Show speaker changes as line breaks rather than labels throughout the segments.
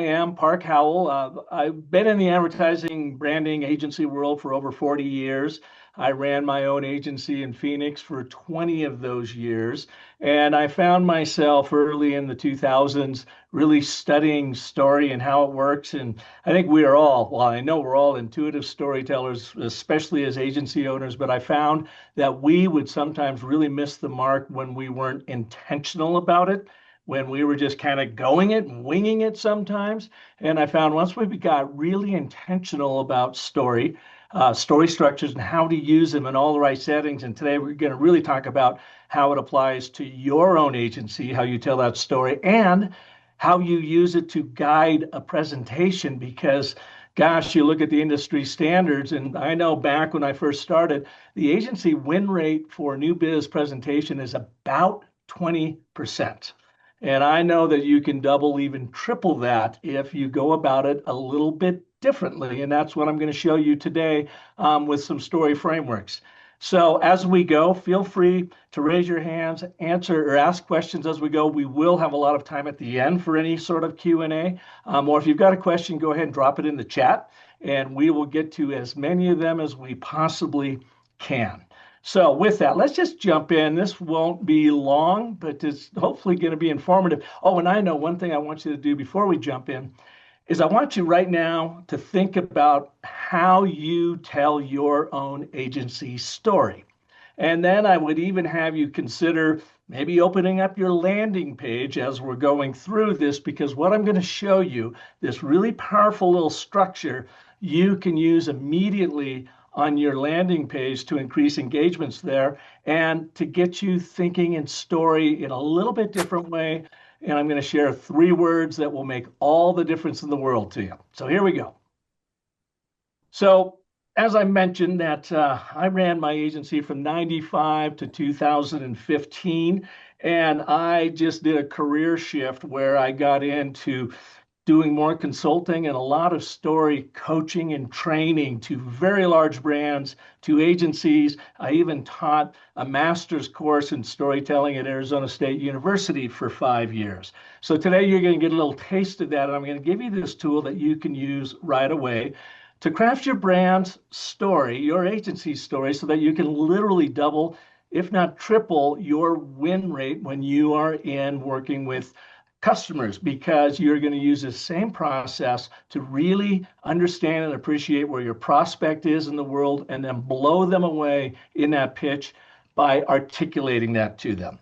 am Park Howell. I've been in the advertising branding agency world for over 40 years. I ran my own agency in Phoenix for 20 of those years. And I found myself early in the 2000s really studying story and how it works. And I think we are all, well, I know we're all intuitive storytellers, especially as agency owners, but I found that we would sometimes really miss the mark when we weren't intentional about it, when we were just kind of going it and winging it sometimes. And I found once we got really intentional about story structures and how to use them in all the right settings. And today we're going to really talk about how it applies to your own agency, how you tell that story, and how you use it to guide a presentation. Because gosh, you look at the industry standards, and I know back when I first started, the agency win rate for new biz presentation is about 20%. And I know that you can double, even triple that if you go about it a little bit differently. And that's what I'm going to show you today with some story frameworks. So as we go, feel free to raise your hands, answer or ask questions as we go. We will have a lot of time at the end for any sort of Q&A. Or if you've got a question, go ahead and drop it in the chat, and we will get to as many of them as we possibly can. So with that, let's just jump in. This won't be long, but it's hopefully going to be informative. Oh, and I know one thing I want you to do before we jump in is I want you right now to think about how you tell your own agency story. And then I would even have you consider maybe opening up your landing page as we're going through this, because what I'm going to show you, this really powerful little structure, you can use immediately on your landing page to increase engagements there and to get you thinking in story in a little bit different way. And I'm going to share 3 words that will make all the difference in the world to you. So here we go. So as I mentioned that I ran my agency from 95 to 2015, and I just did a career shift where I got into doing more consulting and a lot of story coaching and training to very large brands, to agencies. I even taught a master's course in storytelling at Arizona State University for 5 years. So today you're going to get a little taste of that, and I'm going to give you this tool that you can use right away to craft your brand's story, your agency's story, so that you can literally double, if not triple, your win rate when you are in working with customers, because you're going to use the same process to really understand and appreciate where your prospect is in the world, and then blow them away in that pitch by articulating that to them.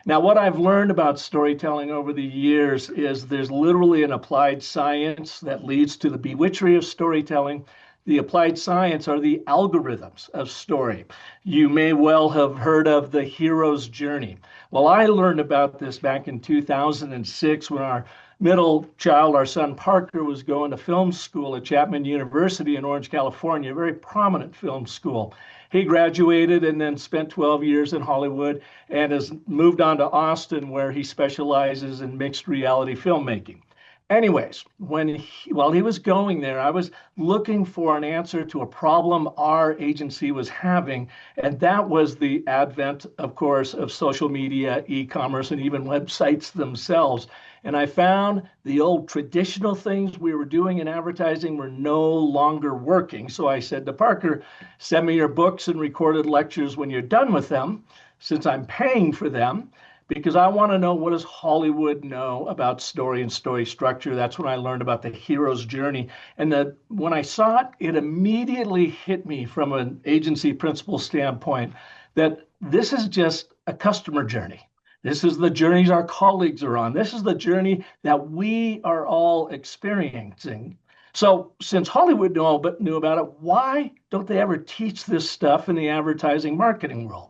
Now, what I've learned about storytelling over the years is there's literally an applied science that leads to the bewitchery of storytelling. The applied science are the algorithms of story. You may well have heard of the hero's journey. Well, I learned about this back in 2006 when our middle child, our son Parker, was going to film school at Chapman University in Orange, California, a very prominent film school. He graduated and then spent 12 years in Hollywood and has moved on to Austin, where he specializes in mixed reality filmmaking. Anyways, while he was going there, I was looking for an answer to a problem our agency was having, and that was the advent, of course, of social media, e-commerce, and even websites themselves. And I found the old traditional things we were doing in advertising were no longer working. So I said to Parker, send me your books and recorded lectures when you're done with them, since I'm paying for them, because I want to know, what does Hollywood know about story and story structure? That's when I learned about the hero's journey. And when I saw it, it immediately hit me from an agency principal standpoint that this is just a customer journey. This is the journeys our colleagues are on. This is the journey that we are all experiencing. So since Hollywood knew about it, why don't they ever teach this stuff in the advertising marketing world?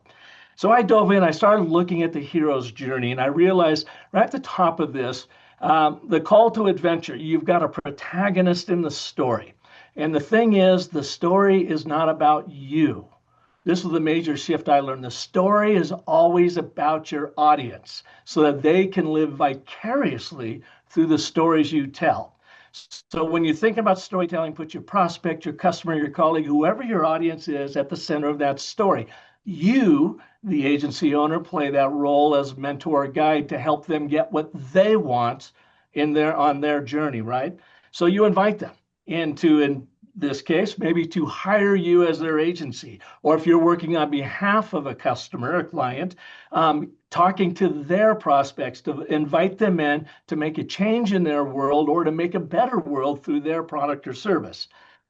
So I dove in, I started looking at the hero's journey, and I realized right at the top of this, the call to adventure. You've got a protagonist in the story. And the thing is, the story is not about you. This was the major shift I learned. The story is always about your audience, so that they can live vicariously through the stories you tell. So when you think about storytelling, put your prospect, your customer, your colleague, whoever your audience is, at the center of that story. You, the agency owner, play that role as mentor or guide to help them get what they want on their journey, right? So you invite them into, in this case, maybe to hire you as their agency, or if you're working on behalf of a customer, a client, talking to their prospects to invite them in to make a change in their world or to make a better world through their product or service.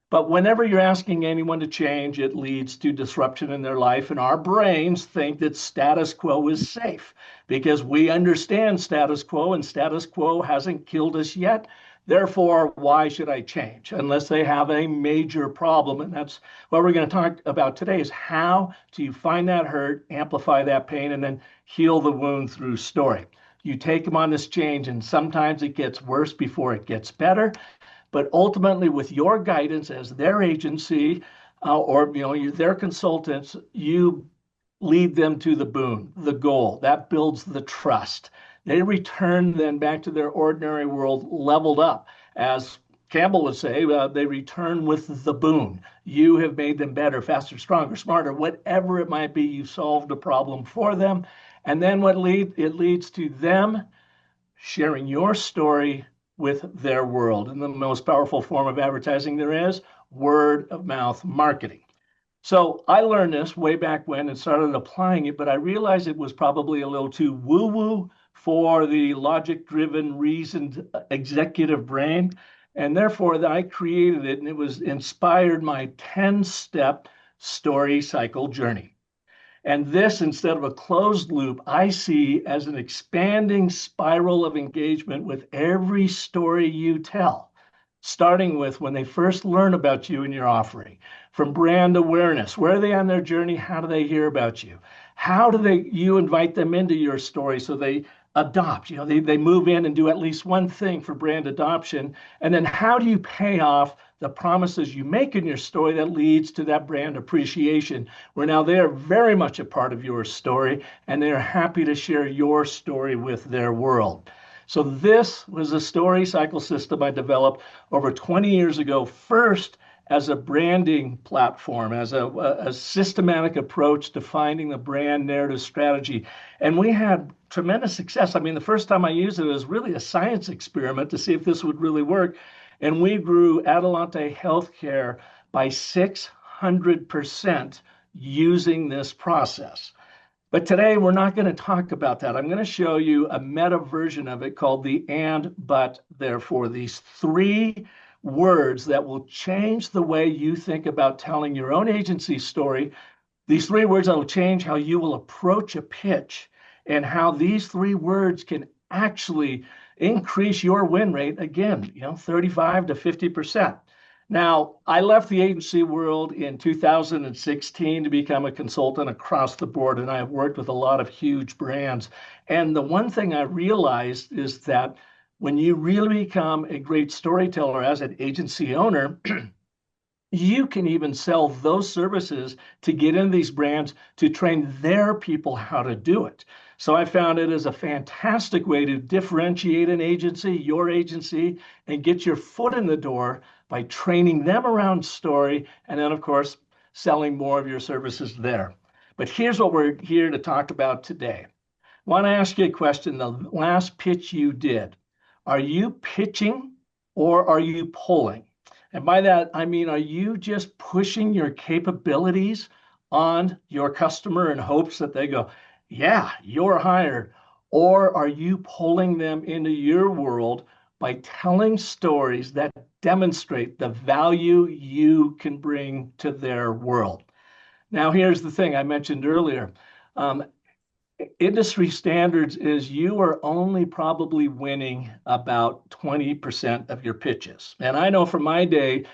But whenever you're asking anyone to change, it leads to disruption in their life. And our brains think that status quo is safe because we understand status quo, and status quo hasn't killed us yet. Therefore, why should I change unless they have a major problem? And that's what we're going to talk about today, is how do you find that hurt, amplify that pain, and then heal the wound through story. You take them on this change, and sometimes it gets worse before it gets better. But ultimately, with your guidance as their agency, or their consultants, you lead them to the boon, the goal. That builds the trust. They return then back to their ordinary world leveled up. As Campbell would say, they return with the boon. You have made them better, faster, stronger, smarter, whatever it might be. You solved a problem for them. And then it leads to them sharing your story with their world. And the most powerful form of advertising there is, word of mouth marketing. So I learned this way back when and started applying it, but I realized it was probably a little too woo-woo for the logic-driven, reasoned executive brain. And therefore, I created it, and it was inspired my 10-step story cycle journey. And this, instead of a closed loop, I see as an expanding spiral of engagement with every story you tell, starting with when they first learn about you and your offering, from brand awareness. Where are they on their journey? How do they hear about you? How do you invite them into your story so they adopt? They move in and do at least one thing for brand adoption. And then how do you pay off the promises you make in your story that leads to that brand appreciation, where now they are very much a part of your story and they are happy to share your story with their world. So this was a story cycle system I developed over 20 years ago, first as a branding platform, as a systematic approach to finding the brand narrative strategy. And we had tremendous success. I mean, the first time I used it was really a science experiment to see if this would really work. And we grew Adelante Healthcare by 600% using this process. But today, we're not going to talk about that. I'm going to show you a meta version of it called the and, but, therefore, these 3 words that will change the way you think about telling your own agency story. These 3 words that will change how you will approach a pitch, and how these 3 words can actually increase your win rate, again, 35 to 50%. Now, I left the agency world in 2016 to become a consultant across the board, and I have worked with a lot of huge brands. And the one thing I realized is that when you really become a great storyteller as an agency owner, you can even sell those services to get into these brands to train their people how to do it. So I found it as a fantastic way to differentiate an agency, your agency, and get your foot in the door by training them around story, and then, of course, selling more of your services there. But here's what we're here to talk about today. I want to ask you a question. The last pitch you did, are you pitching or are you pulling? And by that, I mean, are you just pushing your capabilities on your customer in hopes that they go, yeah, you're hired? Or are you pulling them into your world by telling stories that demonstrate the value you can bring to their world? Now, here's the thing I mentioned earlier. Industry standards is you are only probably winning about 20% of your pitches. And I know from my day,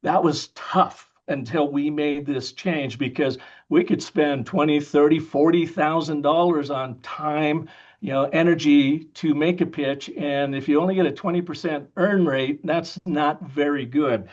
that was tough until we made this change, because we could spend $20,000, $30,000, $40,000 on time, energy to make a pitch. And if you only get a 20% earn rate, that's not very good.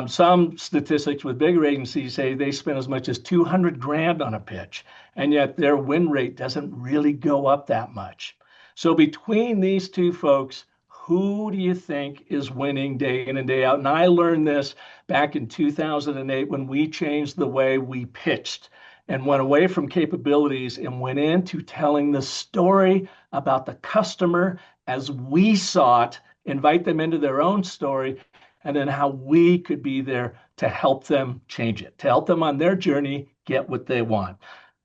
Some statistics with bigger agencies say they spend as much as 200 grand on a pitch, and yet their win rate doesn't really go up that much. So between these 2 folks, who do you think is winning day in and day out? And I learned this back in 2008 when we changed the way we pitched. and went away from capabilities and went into telling the story about the customer as we saw it, invite them into their own story, and then how we could be there to help them change it, to help them on their journey get what they want.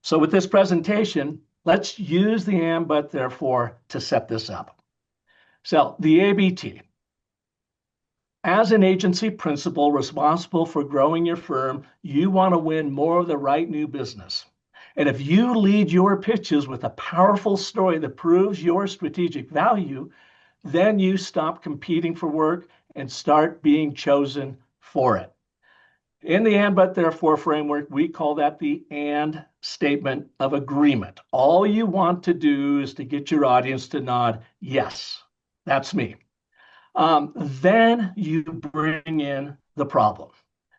So with this presentation, let's use the and, but, therefore to set this up. So the ABT. As an agency principal responsible for growing your firm, you want to win more of the right new business. And if you lead your pitches with a powerful story that proves your strategic value, then you stop competing for work and start being chosen for it. In the and, but, therefore framework, we call that the and statement of agreement. All you want to do is to get your audience to nod, yes, that's me. Then you bring in the problem.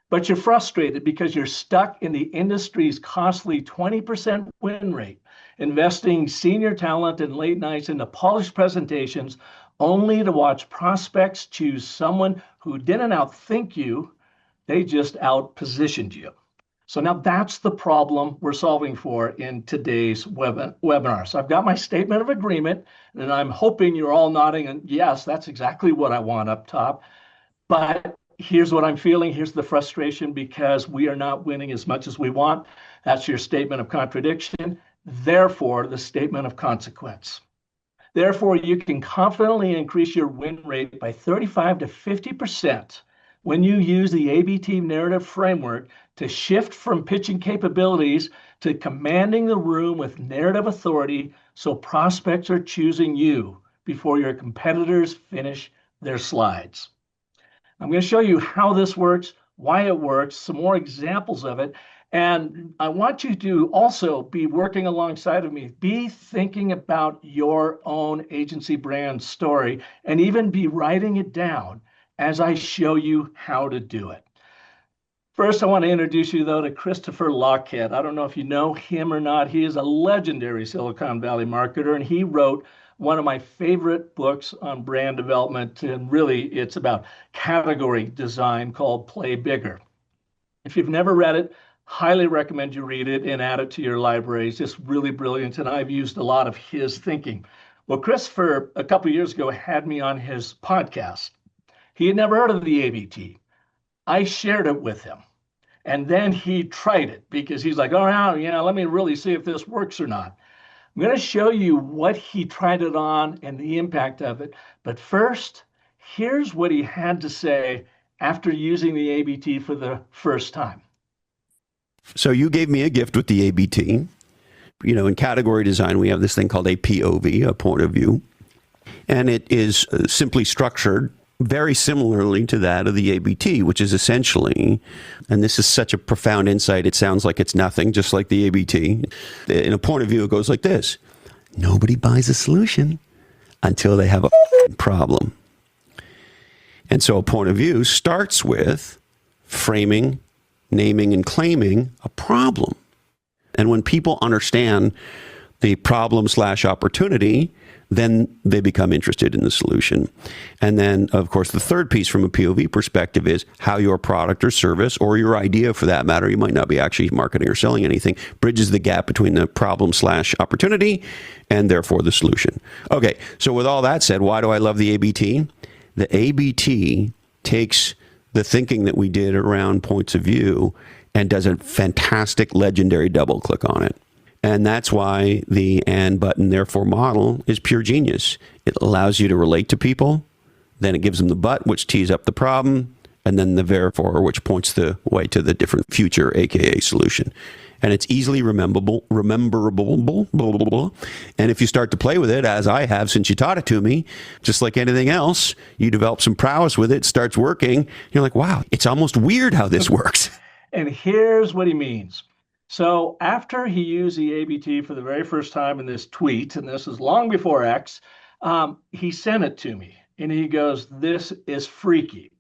But you're frustrated because you're stuck in the industry's costly 20% win rate, investing senior talent and late nights into polished presentations only to watch prospects choose someone who didn't outthink you, they just outpositioned you. So now that's the problem we're solving for in today's webinar. So I've got my statement of agreement, and I'm hoping you're all nodding, and yes, that's exactly what I want up top. But here's what I'm feeling. Here's the frustration because we are not winning as much as we want. That's your statement of contradiction. Therefore, the statement of consequence. Therefore, you can confidently increase your win rate by 35 to 50% when you use the ABT narrative framework to shift from pitching capabilities to commanding the room with narrative authority so prospects are choosing you before your competitors finish their slides. I'm going to show you how this works, why it works, some more examples of it. And I want you to also be working alongside of me, be thinking about your own agency brand story, and even be writing it down as I show you how to do it. First, I want to introduce you, though, to Christopher Lochhead. I don't know if you know him or not. He is a legendary Silicon Valley marketer, and he wrote one of my favorite books on brand development, and really it's about category design called Play Bigger. If you've never read it, highly recommend you read it and add it to your library. It's just really brilliant, and I've used a lot of his thinking. Well, Christopher, a couple of years ago, had me on his podcast. He had never heard of the ABT. I shared it with him. And then he tried it because he's like, oh, yeah, let me really see if this works or not. I'm going to show you what he tried it on and the impact of it. But first, here's what he had to say after using the ABT for the first time.
So you gave me a gift with the ABT. You know, in category design, we have this thing called a POV, a point of view. And it is simply structured very similarly to that of the ABT, which is essentially, and this is such a profound insight, it sounds like it's nothing, just like the ABT. In a point of view, it goes like this. Nobody buys a solution until they have a problem. And so a point of view starts with framing, naming, and claiming a problem. And when people understand the problem/opportunity, then they become interested in the solution. And then, of course, the third piece from a POV perspective is how your product or service, or your idea for that matter, you might not be actually marketing or selling anything, bridges the gap between the problem/opportunity and therefore the solution. Okay, so with all that said, why do I love the ABT? The ABT takes the thinking that we did around points of view and does a fantastic, legendary double click on it. And that's why the and, but, and therefore model is pure genius. It allows you to relate to people, then it gives them the but, which tees up the problem, and then the therefore, which points the way to the different future, aka solution. And it's easily rememberable. And if you start to play with it, as I have since you taught it to me, just like anything else, you develop some prowess with it, starts working. You're like, wow, it's almost weird how this works.
And here's what he means. So after he used the ABT for the very first time in this tweet, and this is long before X, he sent it to me. And he goes, this is freaky.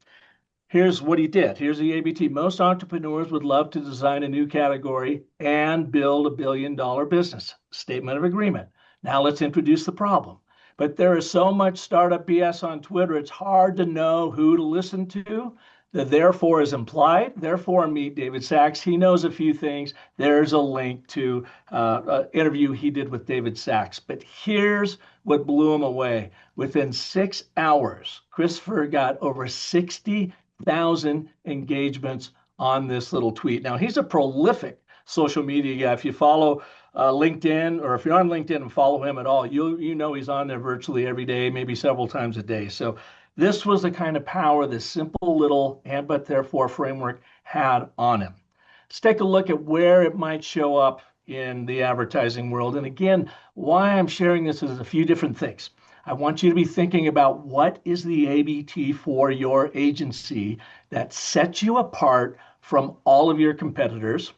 Here's what he did. Here's the ABT. Most entrepreneurs would love to design a new category and build $1 billion business. Statement of agreement. Now let's introduce the problem. But there is so much startup BS on Twitter, it's hard to know who to listen to. The therefore is implied. Therefore, meet David Sachs. He knows a few things. There's a link to an interview he did with David Sachs. But here's what blew him away. Within 6 hours, Christopher got over 60,000 engagements on this little tweet. Now, he's a prolific social media guy. If you follow LinkedIn, or if you're on LinkedIn and follow him at all, you know he's on there virtually every day, maybe several times a day. So this was the kind of power this simple little and but therefore framework had on him. Let's take a look at where it might show up in the advertising world. And again, why I'm sharing this is a few different things. I want you to be thinking about what is the ABT for your agency that sets you apart from all of your competitors.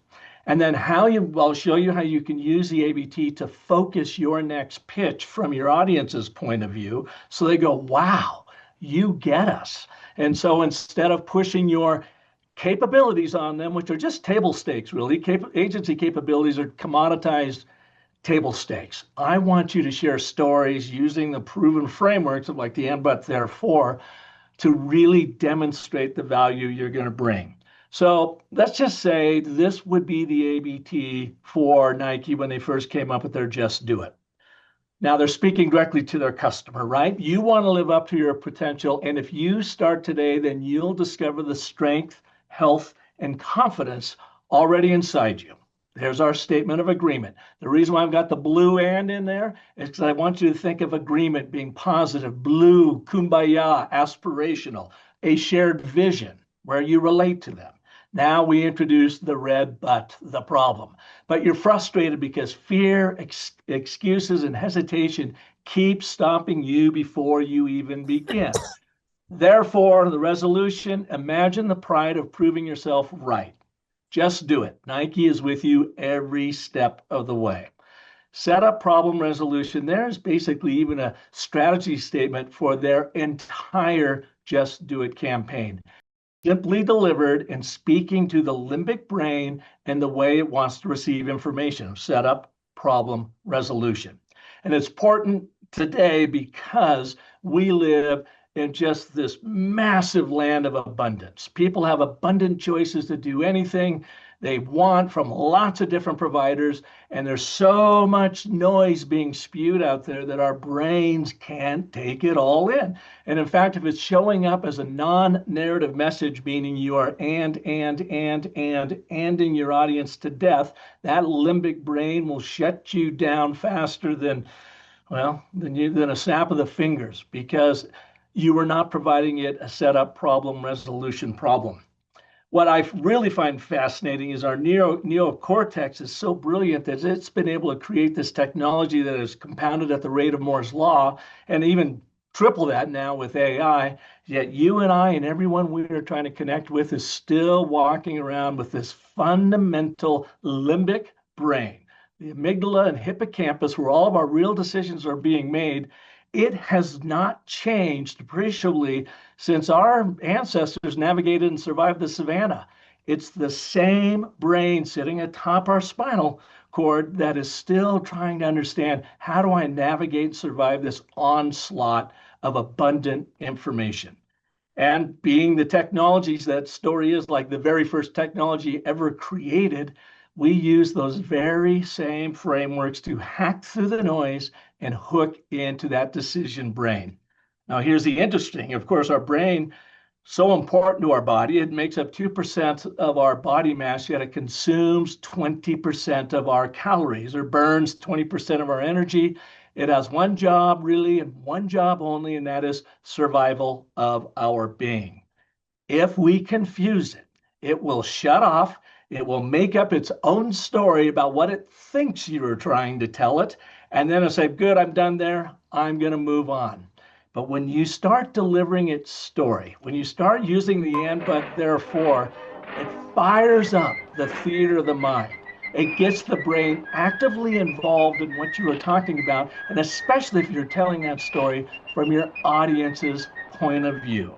And then I'll show you how you can use the ABT to focus your next pitch from your audience's point of view. So they go, wow, you get us. And so instead of pushing your capabilities on them, which are just table stakes, really, agency capabilities are commoditized table stakes. I want you to share stories using the proven frameworks of like the and, but, therefore, to really demonstrate the value you're going to bring. So let's just say this would be the ABT for Nike when they first came up with their Just Do It. Now they're speaking directly to their customer, right? You want to live up to your potential. And if you start today, then you'll discover the strength, health, and confidence already inside you. There's our statement of agreement. The reason why I've got the blue and in there is because I want you to think of agreement being positive, blue, kumbaya, aspirational, a shared vision where you relate to them. Now we introduce the red, but the problem. But you're frustrated because fear, excuses, and hesitation keep stopping you before you even begin. Therefore, the resolution, imagine the pride of proving yourself right. Just do it. Nike is with you every step of the way. Set up problem resolution. There's basically even a strategy statement for their entire Just Do It campaign. Simply delivered and speaking to the limbic brain and the way it wants to receive information. Set up problem resolution. And it's important today because we live in just this massive land of abundance. People have abundant choices to do anything they want from lots of different providers, and there's so much noise being spewed out there that our brains can't take it all in. And in fact, if it's showing up as a non-narrative message, meaning you are anding your audience to death, that limbic brain will shut you down faster than a snap of the fingers, because you are not providing it a setup problem resolution problem. What I really find fascinating is our neocortex is so brilliant that it's been able to create this technology that is compounded at the rate of Moore's law, and even triple that now with AI. Yet you and I and everyone we are trying to connect with is still walking around with this fundamental limbic brain, the amygdala and hippocampus, where all of our real decisions are being made. It has not changed appreciably since our ancestors navigated and survived the savannah. It's the same brain sitting atop our spinal cord that is still trying to understand, how do I navigate and survive this onslaught of abundant information? And being the technologies that story is, like the very first technology ever created, we use those very same frameworks to hack through the noise and hook into that decision brain. Now, here's the interesting. Of course, our brain, so important to our body, it makes up 2% of our body mass, yet it consumes 20% of our calories, or burns 20% of our energy. It has one job, really, and one job only, and that is survival of our being. If we confuse it, it will shut off. It will make up its own story about what it thinks you are trying to tell it. And then it'll say, good, I'm done there. I'm going to move on. But when you start delivering its story, when you start using the and, but, therefore, it fires up the theater of the mind. It gets the brain actively involved in what you are talking about, and especially if you're telling that story from your audience's point of view.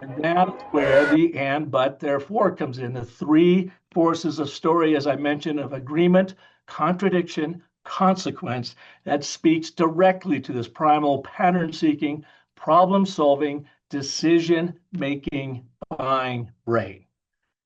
And that's where the and, but, therefore comes in. The three forces of story, as I mentioned, of agreement, contradiction, consequence, that speaks directly to this primal pattern-seeking, problem-solving, decision-making buying brain.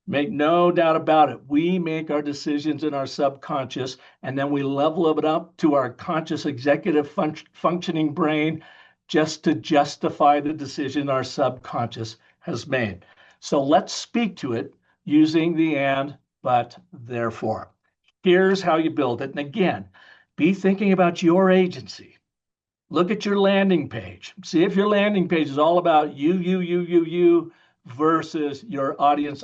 Make no doubt about it. We make our decisions in our subconscious, and then we level it up to our conscious executive functioning brain just to justify the decision our subconscious has made. So let's speak to it using the and, but, therefore. Here's how you build it. And again, be thinking about your agency. Look at your landing page. See if your landing page is all about you versus your audience,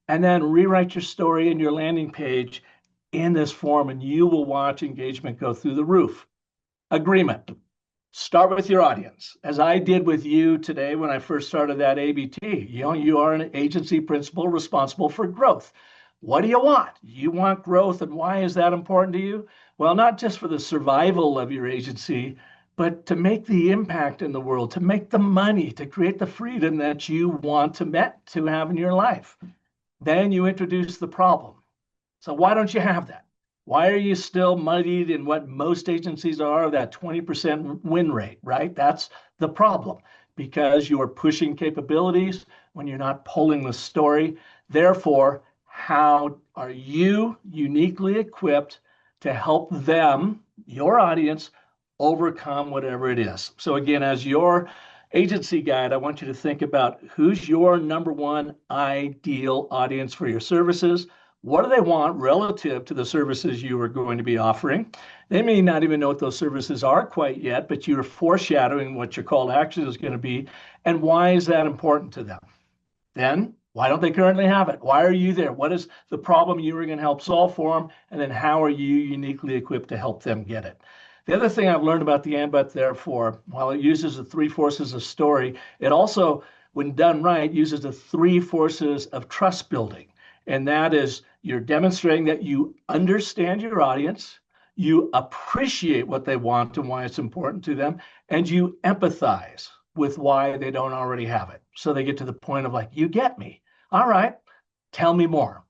and then rewrite your story in your landing page in this form, and you will watch engagement go through the roof. Agreement. Start with your audience, as I did with you today when I first started that ABT. You are an agency principal responsible for growth. What do you want? You want growth, and why is that important to you? Well, not just for the survival of your agency, but to make the impact in the world, to make the money, to create the freedom that you want to have in your life. Then you introduce the problem. So why don't you have that? Why are you still muddied in what most agencies are, that 20% win rate, right? That's the problem, because you are pushing capabilities when you're not pulling the story. Therefore, how are you uniquely equipped to help them, your audience, overcome whatever it is? So again, as your agency guide, I want you to think about who's your number one ideal audience for your services. What do they want relative to the services you are going to be offering? They may not even know what those services are quite yet, but you're foreshadowing what your call to action is going to be. And why is that important to them? Then, why don't they currently have it? Why are you there? What is the problem you are going to help solve for them? And then how are you uniquely equipped to help them get it? The other thing I've learned about the and, but, therefore, while it uses the three forces of story, it also, when done right, uses the three forces of trust building. And that is, you're demonstrating that you understand your audience, you appreciate what they want and why it's important to them, and you empathize with why they don't already have it. So they get to the point of like, you get me. All right, tell me more.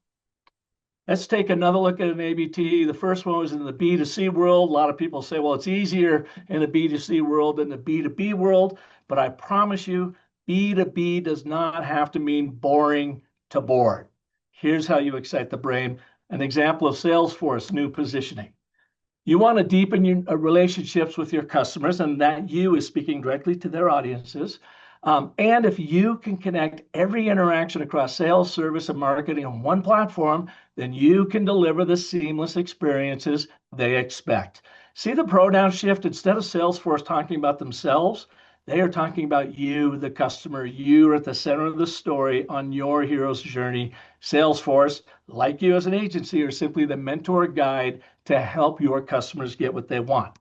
Let's take another look at an ABT. The first one was in the B2C world. A lot of people say, well, it's easier in the B2C world than the B2B world. But I promise you, B2B does not have to mean boring to bored. Here's how you excite the brain. An example of Salesforce new positioning. You want to deepen your relationships with your customers, and that you is speaking directly to their audiences. And if you can connect every interaction across sales, service, and marketing on one platform, then you can deliver the seamless experiences they expect. See the pronoun shift? Instead of Salesforce talking about themselves, they are talking about you, the customer. You are at the center of the story on your hero's journey. Salesforce, like you as an agency, are simply the mentor guide to help your customers get what they want.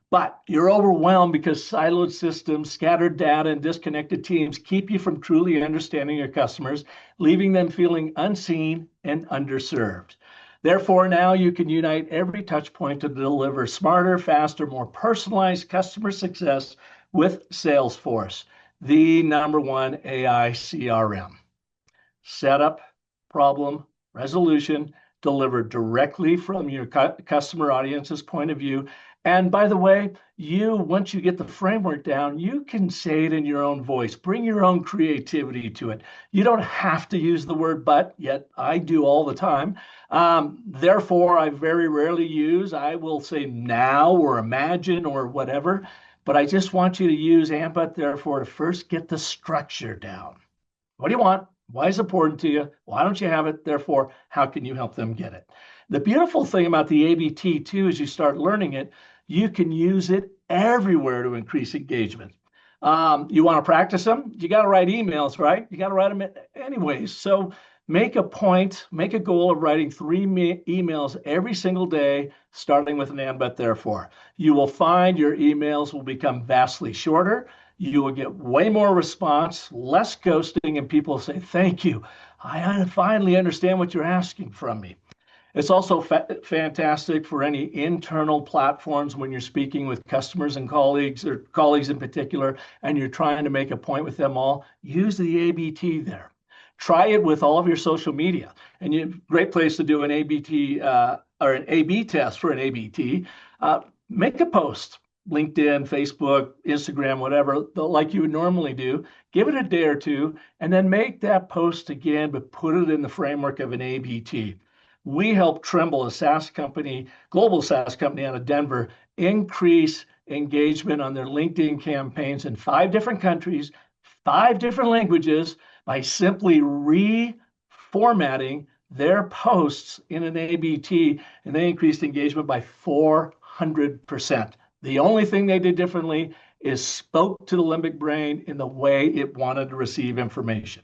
But you're overwhelmed because siloed systems, scattered data, and disconnected teams keep you from truly understanding your customers, leaving them feeling unseen and underserved. Therefore, now you can unite every touch point to deliver smarter, faster, more personalized customer success with Salesforce, the number one AI CRM. Setup, problem, resolution, delivered directly from your customer audience's point of view. And by the way, once you get the framework down, you can say it in your own voice. Bring your own creativity to it. You don't have to use the word but, yet I do all the time. Therefore, I very rarely use, I will say now or imagine or whatever, but I just want you to use and, but, therefore to first get the structure down. What do you want? Why is it important to you? Why don't you have it? Therefore, how can you help them get it? The beautiful thing about the ABT too, as you start learning it, you can use it everywhere to increase engagement. You want to practice them? You got to write emails, right? You got to write them anyways. So make a point, make a goal of writing 3 emails every single day, starting with an and, but, therefore. You will find your emails will become vastly shorter. You will get way more response, less ghosting, and people say, thank you. I finally understand what you're asking from me. It's also fantastic for any internal platforms when you're speaking with customers and colleagues, or colleagues in particular, and you're trying to make a point with them all. Use the ABT there. Try it with all of your social media. And great place to do an ABT or an A/B test for an ABT. Make a post LinkedIn, Facebook, Instagram, whatever, like you would normally do. Give it a day or two, and then make that post again, but put it in the framework of an ABT. We helped Trimble, a SaaS company, global SaaS company out of Denver, increase engagement on their LinkedIn campaigns in 5 different countries, 5 different languages by simply reformatting their posts in an ABT, and they increased engagement by 400%. The only thing they did differently is spoke to the limbic brain in the way it wanted to receive information.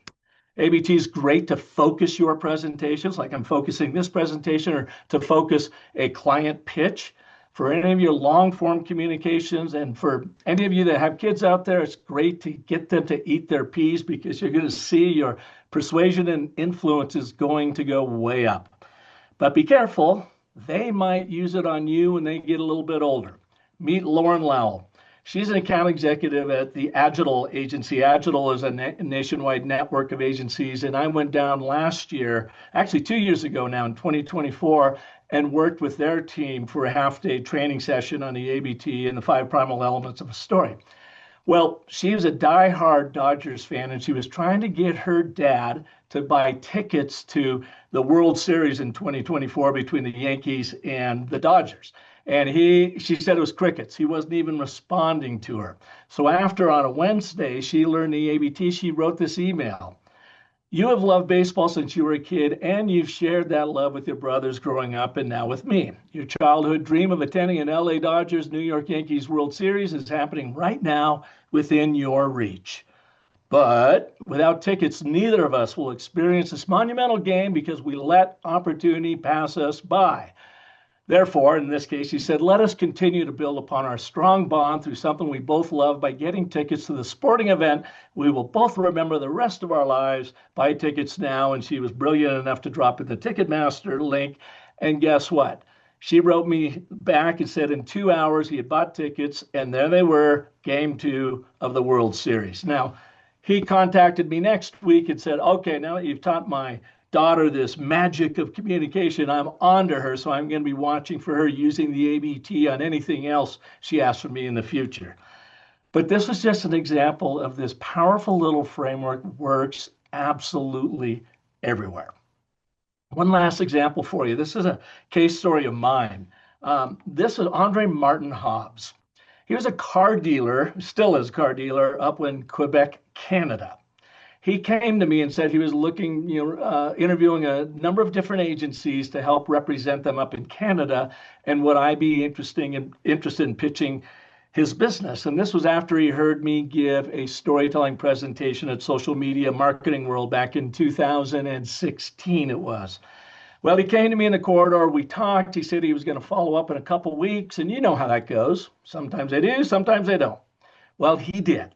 ABT is great to focus your presentations, like I'm focusing this presentation, or to focus a client pitch. For any of your long form communications, and for any of you that have kids out there, it's great to get them to eat their peas, because you're going to see your persuasion and influence is going to go way up. But be careful, they might use it on you when they get a little bit older. Meet Lauren Lowell. She's an account executive at the Agile agency. Agile is a nationwide network of agencies. And I went down last year, actually 2 years ago now in 2024, and worked with their team for a half-day training session on the ABT and the 5 primal elements of a story. Well, she was a diehard Dodgers fan, and she was trying to get her dad to buy tickets to the World Series in 2024 between the Yankees and the Dodgers. And she said it was crickets. He wasn't even responding to her. So after, on a Wednesday, she learned the ABT, she wrote this email. You have loved baseball since you were a kid, and you've shared that love with your brothers growing up and now with me. Your childhood dream of attending an LA Dodgers New York Yankees World Series is happening right now within your reach. But without tickets, neither of us will experience this monumental game because we let opportunity pass us by. Therefore, in this case, he said, let us continue to build upon our strong bond through something we both love by getting tickets to the sporting event we will both remember the rest of our lives. Buy tickets now. And she was brilliant enough to drop in the Ticketmaster link. And guess what? She wrote me back and said in 2 hours he had bought tickets, and there they were, game 2 of the World Series. Now, he contacted me next week and said, okay, now that you've taught my daughter this magic of communication, I'm on to her, so I'm going to be watching for her using the ABT on anything else she asks from me in the future. But this was just an example of this powerful little framework works absolutely everywhere. One last example for you. This is a case story of mine. This is Andre Martin Hobbs. He was a car dealer, still is a car dealer, up in Quebec, Canada. He came to me and said he was looking, interviewing a number of different agencies to help represent them up in Canada, and would I be interested in pitching his business. And this was after he heard me give a storytelling presentation at Social Media Marketing World back in 2016 it was. Well, he came to me in the corridor, we talked, he said he was going to follow up in a couple of weeks, and you know how that goes. Sometimes they do, sometimes they don't. Well, he did.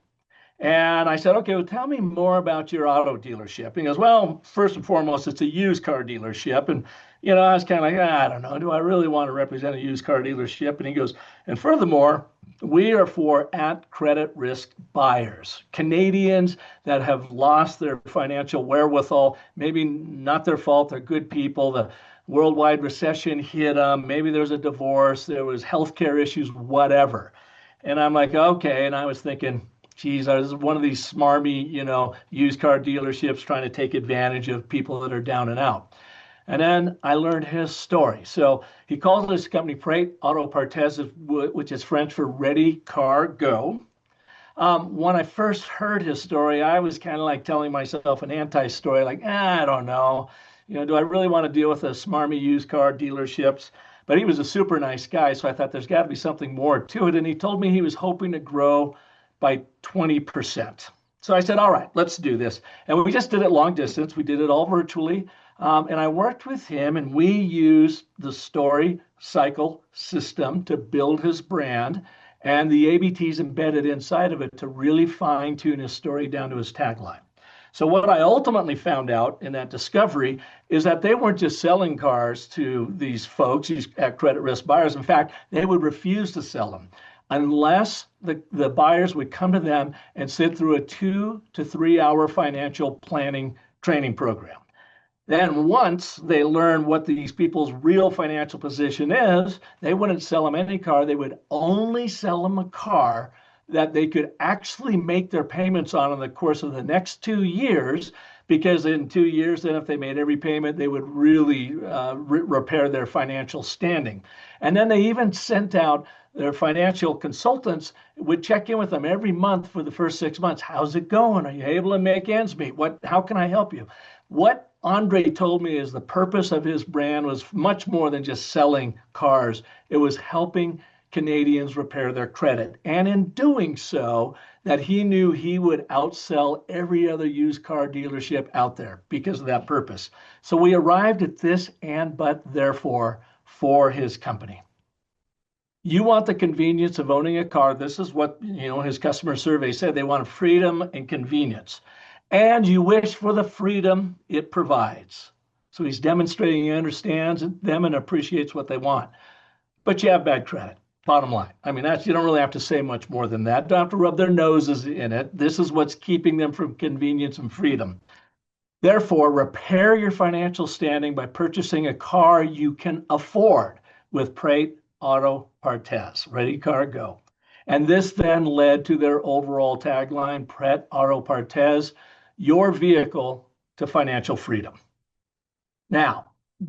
And I said, okay, well, tell me more about your auto dealership. He goes, well, first and foremost, it's a used car dealership. And, I was kind of like, I don't know, do I really want to represent a used car dealership? And he goes, and furthermore, we are for at credit risk buyers, Canadians that have lost their financial wherewithal, maybe not their fault, they're good people. The worldwide recession hit them. Maybe there's a divorce, there was healthcare issues, whatever. And I'm like, okay. And I was thinking, geez, I was one of these smarmy, used car dealerships trying to take advantage of people that are down and out. And then I learned his story. So he calls this company Prêt Auto Partes, which is French for Ready Car Go. When I first heard his story, I was kind of like telling myself an anti-story, like, I don't know. Do I really want to deal with a smarmy used car dealerships? But he was a super nice guy, so I thought there's got to be something more to it. And he told me he was hoping to grow by 20%. So I said, all right, let's do this. And we just did it long distance. We did it all virtually. And I worked with him, and we used the story cycle system to build his brand, and the ABTs embedded inside of it to really fine tune his story down to his tagline. So what I ultimately found out in that discovery is that they weren't just selling cars to these folks, these at credit risk buyers. In fact, they would refuse to sell them unless the buyers would come to them and sit through a 2 to 3 hour financial planning training program. Then once they learn what these people's real financial position is, they wouldn't sell them any car. They would only sell them a car that they could actually make their payments on in the course of the next 2 years. Because in 2 years, then if they made every payment, they would really repair their financial standing. And then they even sent out their financial consultants would check in with them every month for the first 6 months. How's it going? Are you able to make ends meet? How can I help you? What Andre told me is the purpose of his brand was much more than just selling cars. It was helping Canadians repair their credit. And in doing so, that he knew he would outsell every other used car dealership out there because of that purpose. So we arrived at this and but therefore for his company. You want the convenience of owning a car. This is what his customer survey said. They want freedom and convenience. And you wish for the freedom it provides. So he's demonstrating he understands them and appreciates what they want. But you have bad credit, bottom line. I mean, you don't really have to say much more than that. Don't have to rub their noses in it. This is what's keeping them from convenience and freedom. Therefore, repair your financial standing by purchasing a car you can afford with Prate Auto Partes. Ready, car, go. And this then led to their overall tagline, Pret Auto Partes, your vehicle to financial freedom. Now,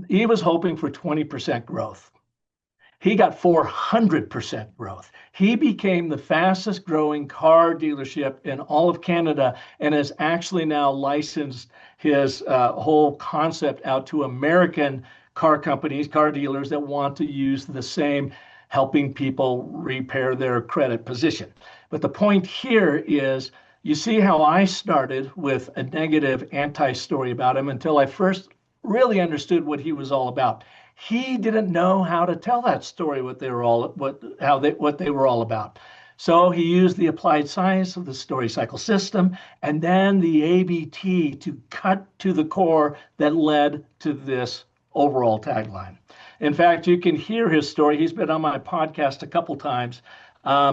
he was hoping for 20% growth. He got 400% growth. He became the fastest growing car dealership in all of Canada and has actually now licensed his whole concept out to American car companies, car dealers that want to use the same, helping people repair their credit position. But the point here is, you see how I started with a negative anti-story about him until I first really understood what he was all about. He didn't know how to tell that story, what they were all about. So he used the applied science of the story cycle system and then the ABT to cut to the core that led to this overall tagline. In fact, you can hear his story. He's been on my podcast a couple times.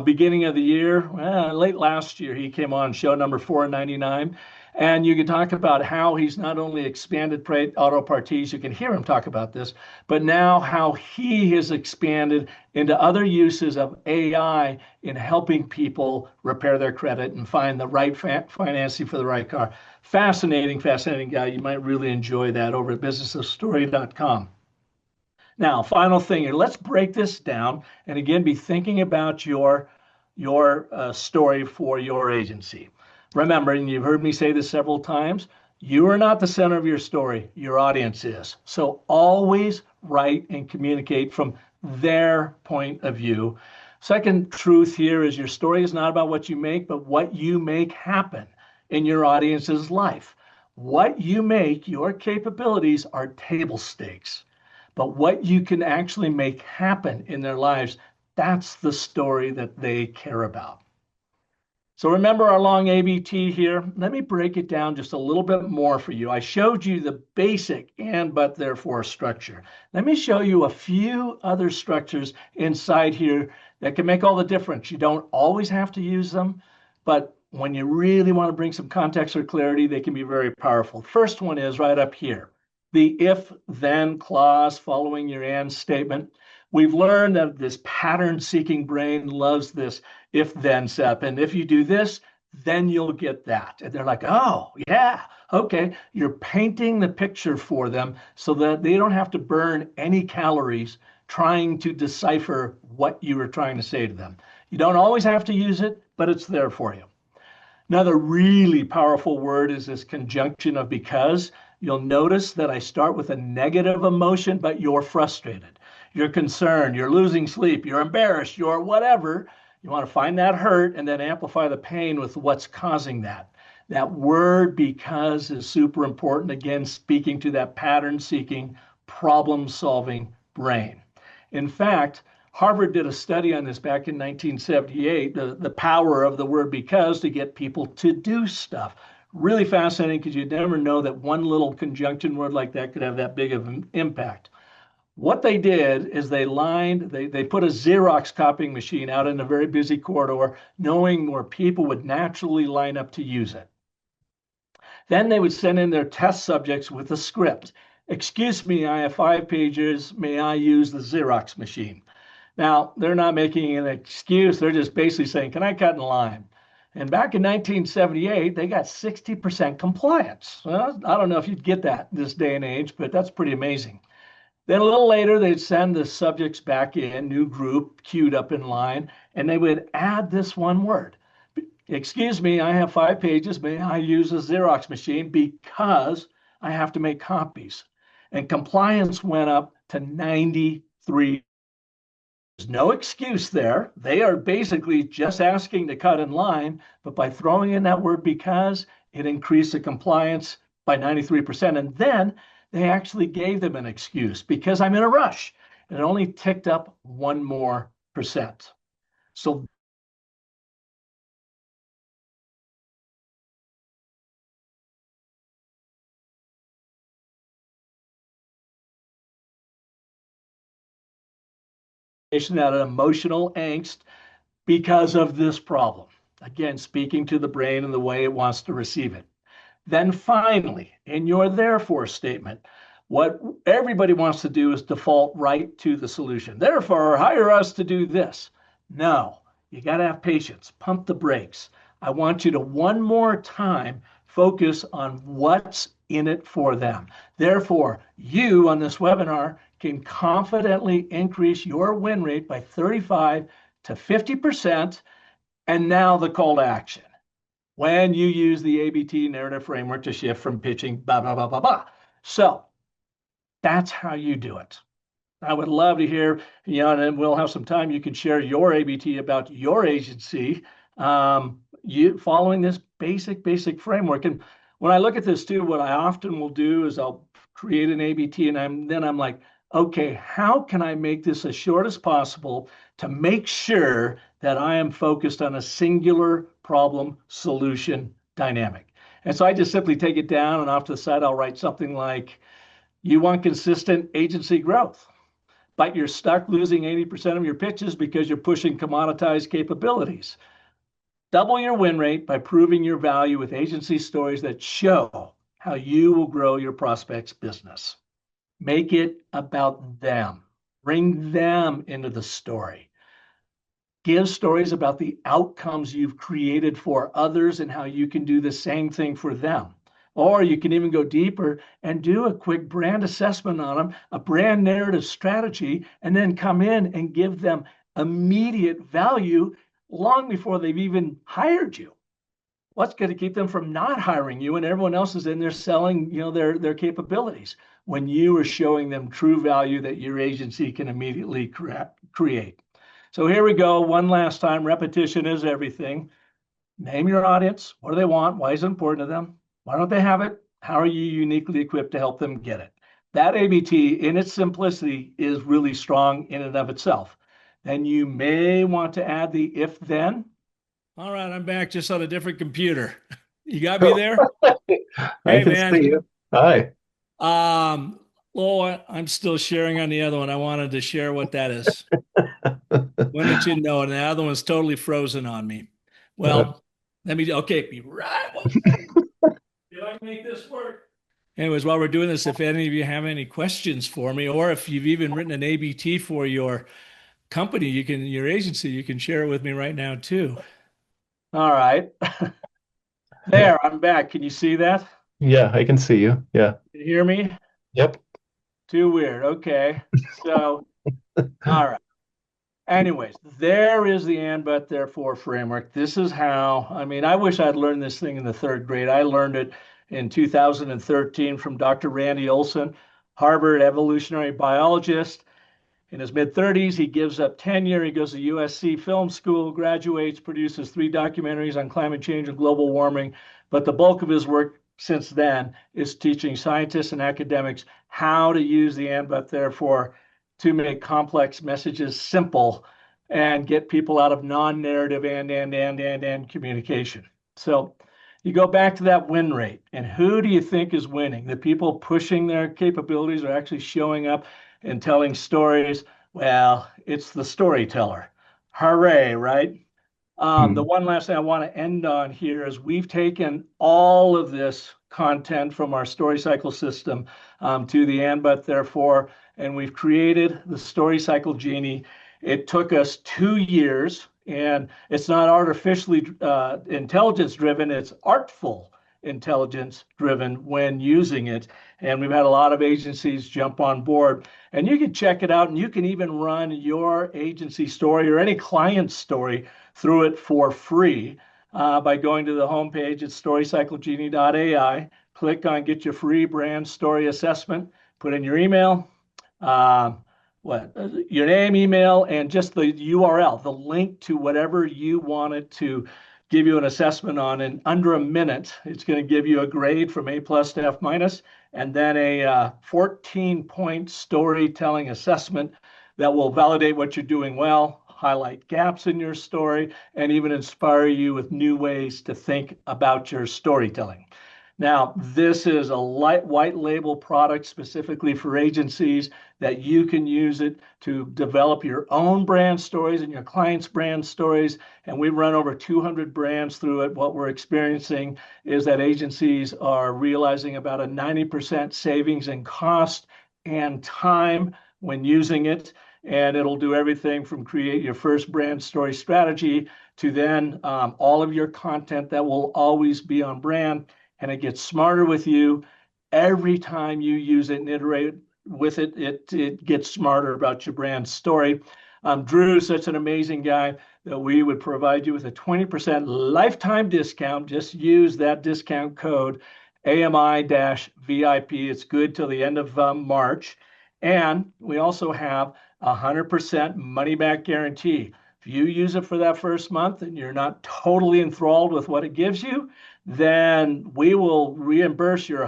Beginning of the year, late last year, he came on show number 499. And you can talk about how he's not only expanded Auto Partes, you can hear him talk about this, but now how he has expanded into other uses of AI in helping people repair their credit and find the right financing for the right car. Fascinating, fascinating guy. You might really enjoy that over at businessofstory.com. Now, final thing here, let's break this down and again be thinking about your story for your agency. Remember, and you've heard me say this several times, you are not the center of your story, your audience is. So always write and communicate from their point of view. Second truth here is your story is not about what you make, but what you make happen in your audience's life. What you make, your capabilities are table stakes. But what you can actually make happen in their lives, that's the story that they care about. So remember our long ABT here. Let me break it down just a little bit more for you. I showed you the basic and but therefore structure. Let me show you a few other structures inside here that can make all the difference. You don't always have to use them, but when you really want to bring some context or clarity, they can be very powerful. First one is right up here. The if-then clause following your and statement. We've learned that this pattern-seeking brain loves this if-then step. And if you do this, then you'll get that. And they're like, oh, yeah, okay. You're painting the picture for them so that they don't have to burn any calories trying to decipher what you were trying to say to them. You don't always have to use it, but it's there for you. Another really powerful word is this conjunction of because. You'll notice that I start with a negative emotion, but you're frustrated. You're concerned, you're losing sleep, you're embarrassed, you're whatever. You want to find that hurt and then amplify the pain with what's causing that. That word because is super important. Again, speaking to that pattern-seeking, problem-solving brain. In fact, Harvard did a study on this back in 1978, the power of the word because to get people to do stuff. Really fascinating because you never know that one little conjunction word like that could have that big of an impact. What they did is they put a Xerox copying machine out in a very busy corridor, knowing where people would naturally line up to use it. Then they would send in their test subjects with a script. Excuse me, I have 5 pages. May I use the Xerox machine? Now, they're not making an excuse. They're just basically saying, can I cut in line? And back in 1978, they got 60% compliance. Well, I don't know if you'd get that this day and age, but that's pretty amazing. Then a little later, they'd send the subjects back in, new group, queued up in line, and they would add this one word. Excuse me, I have 5 pages. May I use a Xerox machine because I have to make copies? And compliance went up to 93. There's no excuse there. They are basically just asking to cut in line, but by throwing in that word because, it increased the compliance by 93%. And then they actually gave them an excuse because I'm in a rush. And it only ticked up 1% more. So that emotional angst because of this problem. Again, speaking to the brain and the way it wants to receive it. Then finally, in your therefore statement, what everybody wants to do is default right to the solution. Therefore, hire us to do this. No, you got to have patience. Pump the brakes. I want you to one more time focus on what's in it for them. Therefore, you on this webinar can confidently increase your win rate by 35 to 50%. And now the call to action. When you use the ABT narrative framework to shift from pitching, blah, blah, blah, blah, blah. So that's how you do it. I would love to hear, and we'll have some time. You can share your ABT about your agency, you following this basic framework. And when I look at this too, what I often will do is I'll create an ABT, and I'm like, okay, how can I make this as short as possible to make sure that I am focused on a singular problem solution dynamic? And so I just simply take it down, and off to the side, I'll write something like, you want consistent agency growth, but you're stuck losing 80% of your pitches because you're pushing commoditized capabilities. Double your win rate by proving your value with agency stories that show how you will grow your prospect's business. Make it about them. Bring them into the story. Give stories about the outcomes you've created for others and how you can do the same thing for them. Or you can even go deeper and do a quick brand assessment on them, a brand narrative strategy, and then come in and give them immediate value long before they've even hired you. What's going to keep them from not hiring you when everyone else is in there selling, their capabilities? When you are showing them true value that your agency can immediately create. So here we go. One last time. Repetition is everything. Name your audience. What do they want? Why is it important to them? Why don't they have it? How are you uniquely equipped to help them get it? That ABT in its simplicity is really strong in and of itself. Then you may want to add the if then. All right, I'm back just on a different computer. You got me there?
I can see you. Hi.
I'm still sharing on the other one. I wanted to share what that is. When did you know? And the other one's totally frozen on me. Well, be right. Did I make this work? Anyways, while we're doing this, if any of you have any questions for me, or if you've even written an ABT for your company, your agency, you can share it with me right now too. All right. There, I'm back. Can you see that?
Yeah, I can see you. Yeah.
Can you hear me?
Yep.
Too weird. Okay. So, all right. Anyways, there is the and, but, therefore framework. This is how, I wish I'd learned this thing in the third grade. I learned it in 2013 from Dr. Randy Olson, Harvard evolutionary biologist. In his mid-30s, he gives up tenure. He goes to USC Film School, graduates, produces 3 documentaries on climate change and global warming. But the bulk of his work since then is teaching scientists and academics how to use the and, but, therefore to make complex messages simple and get people out of non-narrative and communication. So you go back to that win rate, and who do you think is winning? The people pushing their capabilities are actually showing up and telling stories. Well, it's the storyteller. Hooray, right? The one last thing I want to end on here is we've taken all of this content from our story cycle system to the and, but, therefore, and we've created the story cycle genie. It took us 2 years, and it's not artificially intelligence driven, it's artful intelligence driven when using it. And we've had a lot of agencies jump on board. And you can check it out, and you can even run your agency story or any client story through it for free by going to the homepage at storycyclegenie.ai. Click on Get Your Free Brand Story Assessment, put in your email, uh, your name, email, and just the URL, the link to whatever you wanted to give you an assessment on. In under a minute, it's going to give you a grade from A plus to F minus, and then a 14-point storytelling assessment that will validate what you're doing well, highlight gaps in your story, and even inspire you with new ways to think about your storytelling. Now, this is a light white label product specifically for agencies that you can use it to develop your own brand stories and your clients' brand stories. And we run over 200 brands through it. What we're experiencing is that agencies are realizing about a 90% savings in cost and time when using it. And it'll do everything from create your first brand story strategy to then all of your content that will always be on brand. And it gets smarter with you every time you use it and iterate with it. It gets smarter about your brand story. Drew is such an amazing guy that we would provide you with a 20% lifetime discount. Just use that discount code AMI-VIP. It's good till the end of March. And we also have a 100% money back guarantee. If you use it for that first month and you're not totally enthralled with what it gives you, then we will reimburse your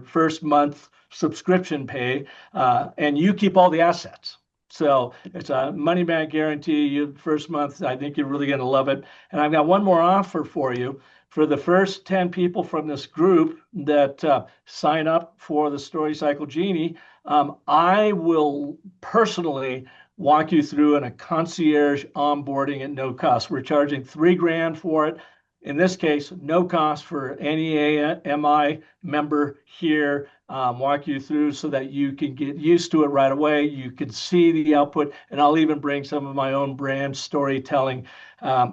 first month subscription pay, and you keep all the assets. So it's a money back guarantee. You first month, I think you're really going to love it. And I've got one more offer for you. For the first 10 people from this group that sign up for the Story Cycle Genie, I will personally walk you through in a concierge onboarding at no cost. We're charging $3,000 for it. In this case, no cost for any AMI member here. Walk you through so that you can get used to it right away. You can see the output, and I'll even bring some of my own brand storytelling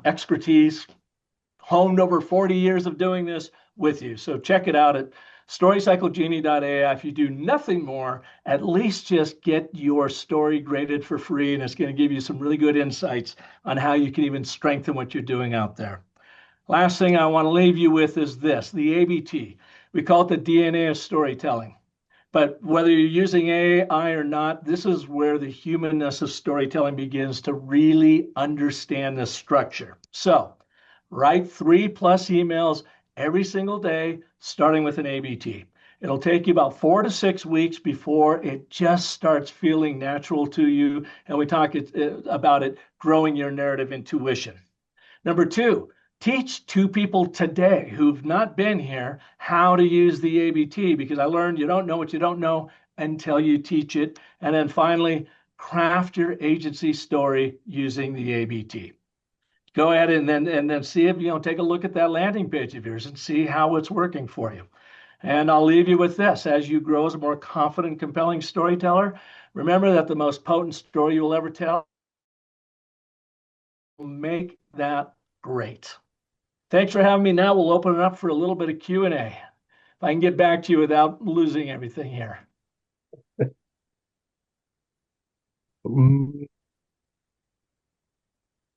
expertise, honed over 40 years of doing this, with you. So check it out at storycyclegenie.ai. If you do nothing more, at least just get your story graded for free, and it's going to give you some really good insights on how you can even strengthen what you're doing out there. Last thing I want to leave you with is this, the ABT. We call it the DNA of storytelling. But whether you're using AI or not, this is where the humanness of storytelling begins to really understand the structure. So write 3+ emails every single day, starting with an ABT. It'll take you about 4 to 6 weeks before it just starts feeling natural to you. And we talk about it growing your narrative intuition. Number 2, teach 2 people today who've not been here how to use the ABT, because I learned you don't know what you don't know until you teach it. And then finally, craft your agency story using the ABT. Go ahead and then see if, take a look at that landing page of yours and see how it's working for you. And I'll leave you with this. As you grow as a more confident, compelling storyteller, remember that the most potent story you will ever tell will make that great. Thanks for having me. Now we'll open it up for a little bit of Q&A. If I can get back to you without losing everything here.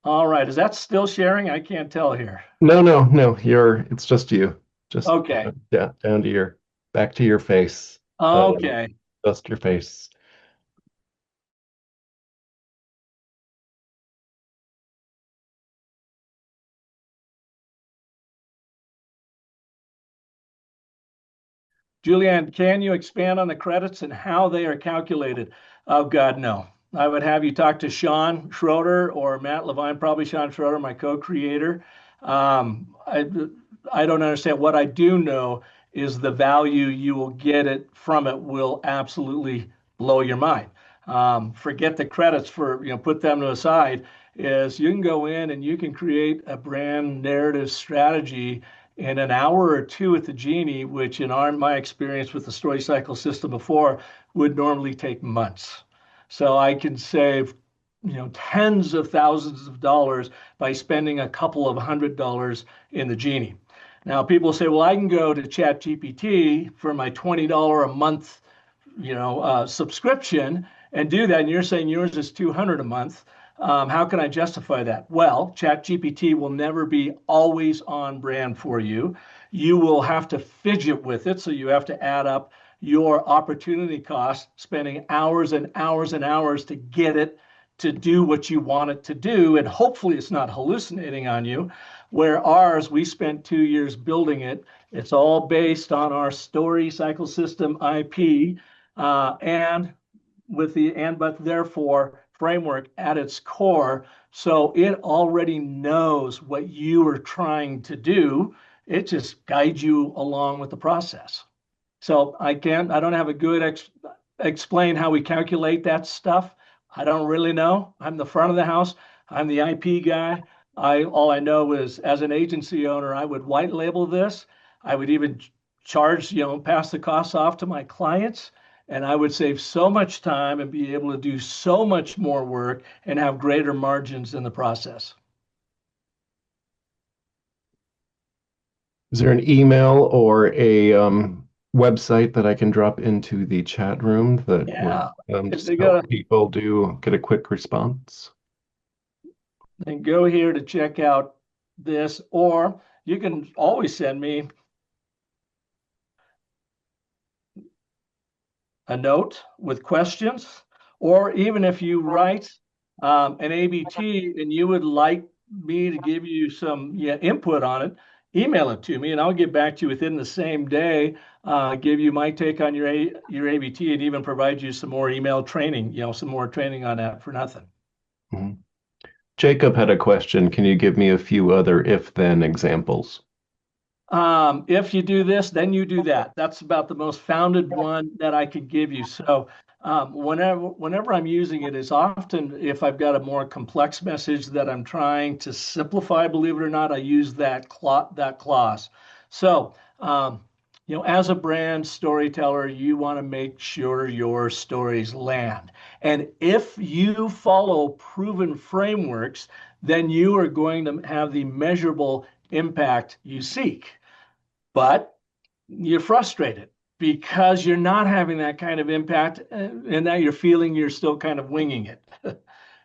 All right. Is that still sharing? I can't tell here.
No. It's just you. Just
okay.
Yeah, back to your face.
Okay.
Just your face.
Julianne, can you expand on the credits and how they are calculated? Oh, God, no. I would have you talk to Sean Schroeder or Matt Levine, probably Sean Schroeder, my co-creator. I don't understand. What I do know is the value you will get from it will absolutely blow your mind. Forget the credits put them to the side. Is you can go in and you can create a brand narrative strategy in an hour or two with the Genie, which in my experience with the story cycle system before would normally take months. So I can save, tens of thousands of dollars by spending a couple of $100 in the Genie. Now people say, well, I can go to ChatGPT for my $20 a month, subscription and do that. And you're saying yours is $200 a month. How can I justify that? Well, ChatGPT will never be always on brand for you. You will have to fidget with it. So you have to add up your opportunity cost, spending hours and hours and hours to get it to do what you want it to do. And hopefully it's not hallucinating on you. Where ours, we spent 2 years building it. It's all based on our story cycle system IP and with the and but therefore framework at its core. So it already knows what you are trying to do. It just guides you along with the process. So I don't have a good explain how we calculate that stuff. I don't really know. I'm the front of the house. I'm the IP guy. All I know is as an agency owner, I would white label this. I would even charge, pass the costs off to my clients. And I would save so much time and be able to do so much more work and have greater margins in the process.
Is there an email or a website that I can drop into the chat room that would just help people get a quick response?
Then go here to check out this, or you can always send me a note with questions, or even if you write an ABT and you would like me to give you some input on it, email it to me and I'll get back to you within the same day, give you my take on your ABT and even provide you some more email training, some more training on that for nothing.
Mm-hmm. Jacob had a question. Can you give me a few other if-then examples?
If you do this, then you do that. That's about the most founded one that I could give you. So whenever I'm using it is often if I've got a more complex message that I'm trying to simplify, believe it or not, I use that clause. So, as a brand storyteller, you want to make sure your stories land. And if you follow proven frameworks, then you are going to have the measurable impact you seek. But you're frustrated because you're not having that kind of impact and now you're feeling you're still kind of winging it.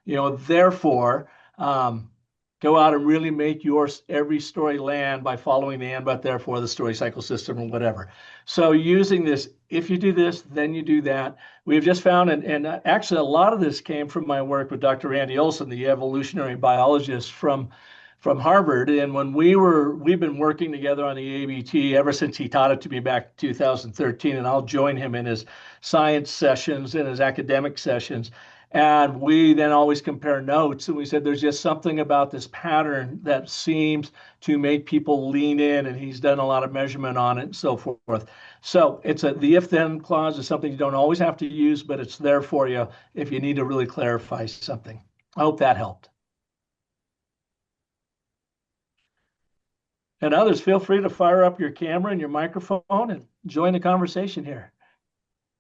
Therefore, go out and really make your every story land by following the and, but, therefore, the story cycle system or whatever. So using this, if you do this, then you do that. We've just found, and actually a lot of this came from my work with Dr. Randy Olson, the evolutionary biologist from Harvard. And when we've been working together on the ABT ever since he taught it to me back in 2013, and I'll join him in his science sessions and his academic sessions. And we then always compare notes. And we said, there's just something about this pattern that seems to make people lean in. And he's done a lot of measurement on it and so forth. So the if-then clause is something you don't always have to use, but it's there for you if you need to really clarify something. I hope that helped. And others, feel free to fire up your camera and your microphone and join the conversation here.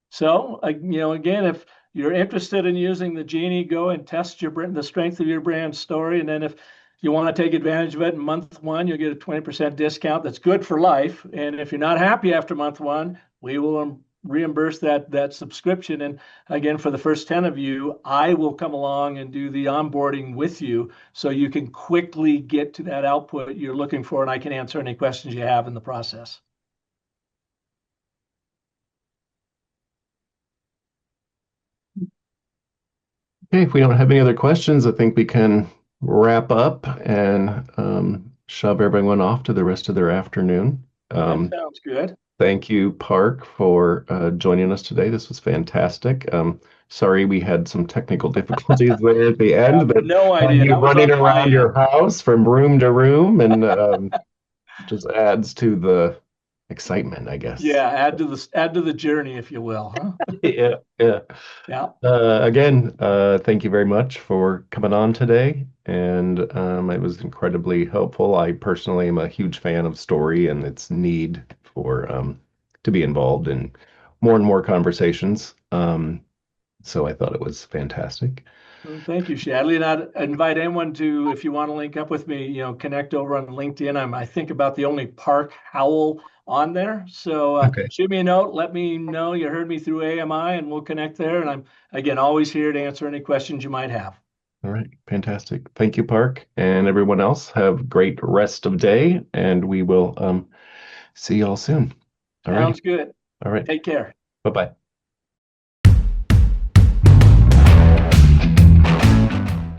So, again, if you're interested in using the Genie, go and test the strength of your brand story. And then if you want to take advantage of it in month one, you'll get a 20% discount. That's good for life. And if you're not happy after month one, we will reimburse that subscription. And again, for the first 10 of you, I will come along and do the onboarding with you so you can quickly get to that output you're looking for, and I can answer any questions you have in the process.
Okay, if we don't have any other questions, I think we can wrap up and shove everyone off to the rest of their afternoon.
That sounds good.
Thank you, Park, for joining us today. This was fantastic. Sorry we had some technical difficulties there at the end, but
no idea.
you running around your house from room to room and just adds to the excitement, I guess.
Yeah, add to the journey, if you will, huh?
Yeah, yeah.
Yeah.
Again, thank you very much for coming on today, and it was incredibly helpful. I personally am a huge fan of story and its need for to be involved in more and more conversations. So I thought it was fantastic.
Well, thank you, Shadley. And I'd invite anyone to, if you want to link up with me, connect over on LinkedIn. I think, about the only Park Howell on there. So
Okay.
shoot me a note. Let me know you heard me through AMI, and we'll connect there. And I'm, again, always here to answer any questions you might have.
All right. Fantastic. Thank you, Park, and everyone else. Have great rest of day, and we will see y'all soon. All right.
Sounds good.
All right.
Take care.
Bye-bye.